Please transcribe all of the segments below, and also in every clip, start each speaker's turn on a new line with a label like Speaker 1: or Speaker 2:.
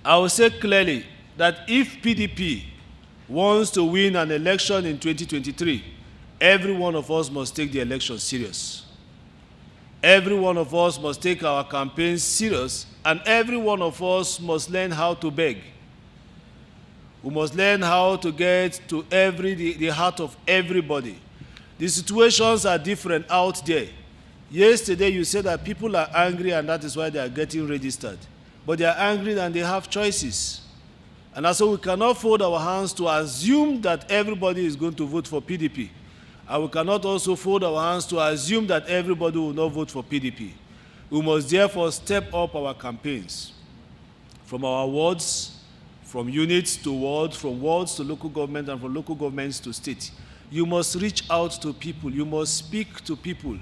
Speaker 1: I will say clearly that if PDP wants to win an election in 2023, every one of us must take the election serious. Every one of us must take our campaign serious, and every one of us must learn how to beg. We must learn how to get to the heart of everybody. The situations are different out there. Yesterday you said that people are angry and that is why they are getting registered. But they are angry and they have choices. And so we cannot fold our hands to assume that everybody is going to vote for PDP. And we cannot also fold our hands to assume that everybody will not vote for PDP. We must therefore step up our campaigns from our wards, from units to wards, from wards to local government, and from local governments to state. You must reach out to people. You must speak to people.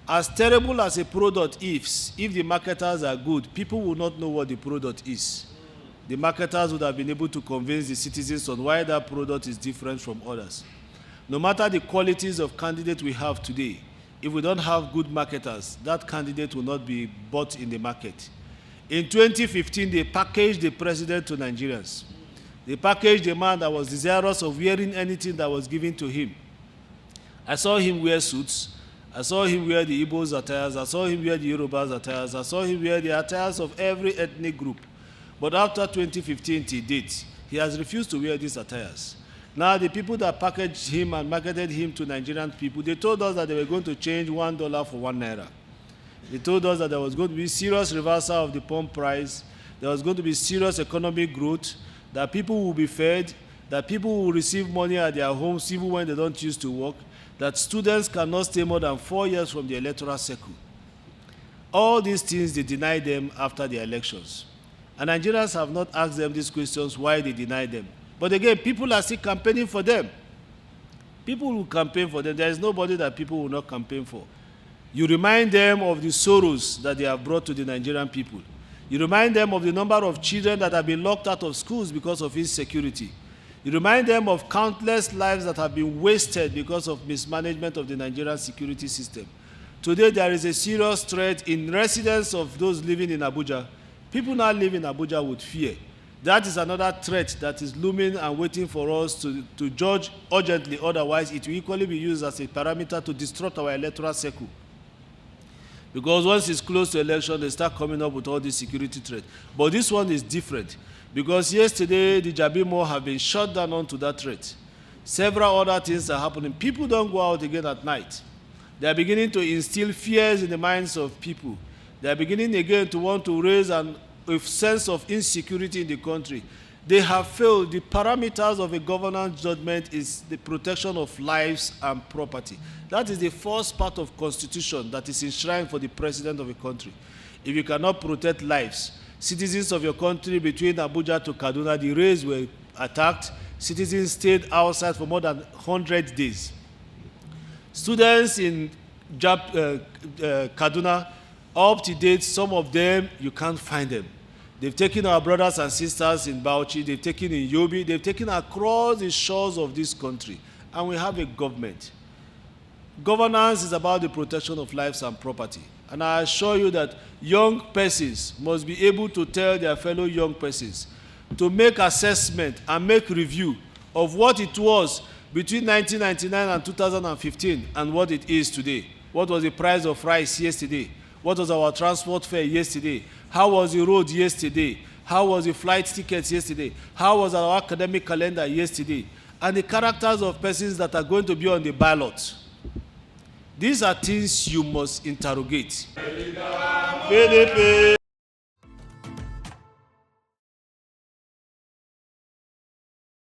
Speaker 1: As terrible as a product is, if the marketers are good, people will not know what the product is. The marketers would have been able to convince the citizens on why that product is different from others. No matter the qualities of candidate we have today, if we don't have good marketers, that candidate will not be bought in the market. In 2015, they packaged the president to Nigerians. They packaged the man that was desirous of wearing anything that was given to him. I saw him wear suits. I saw him wear the Igbos attires. I saw him wear the Yorubas attires. I saw him wear the attires of every ethnic group. But after 2015 till date, he has refused to wear these attires. Now, the people that packaged him and marketed him to Nigerian people, they told us that they were going to change $1 for 1 naira. They told us that there was going to be serious reversal of the pump price, there was going to be serious economic growth, that people will be fed, that people will receive money at their homes even when they don't choose to work, that students cannot stay more than 4 years from the electoral circle. All these things, they denied them after the elections. And Nigerians have not asked them these questions, why they denied them. But again, people are still campaigning for them. People will campaign for them. There is nobody that people will not campaign for. You remind them of the sorrows that they have brought to the Nigerian people. You remind them of the number of children that have been locked out of schools because of insecurity. You remind them of countless lives that have been wasted because of mismanagement of the Nigerian security system. Today, there is a serious threat in residents of those living in Abuja. People now live in Abuja with fear. That is another threat that is looming and waiting for us to judge urgently. Otherwise, it will equally be used as a parameter to distort our electoral circle. Because once it's close to election, they start coming up with all these security threats. But this one is different. Because yesterday, the Jabimo have been shut down onto that threat. Several other things are happening. People don't go out again at night. They are beginning to instill fears in the minds of people. They are beginning again to want to raise a sense of insecurity in the country. They have failed. The parameters of a governance judgment is the protection of lives and property. That is the first part of Constitution that is enshrined for the president of a country. If you cannot protect lives, citizens of your country between Abuja to Kaduna, the rails were attacked. Citizens stayed outside for more than 100 days. Students in Kaduna, up to date, some of them, you can't find them. They've taken our brothers and sisters in Bauchi, they've taken in Yobe, they've taken across the shores of this country. And we have a government. Governance is about the protection of lives and property. And I assure you that young persons must be able to tell their fellow young persons to make assessment and make review of what it was between 1999 and 2015 and what it is today. What was the price of rice yesterday? What was our transport fare yesterday? How was the road yesterday? How was the flight tickets yesterday? How was our academic calendar yesterday? And the characters of persons that are going to be on the ballot. These are things you must interrogate. PDP.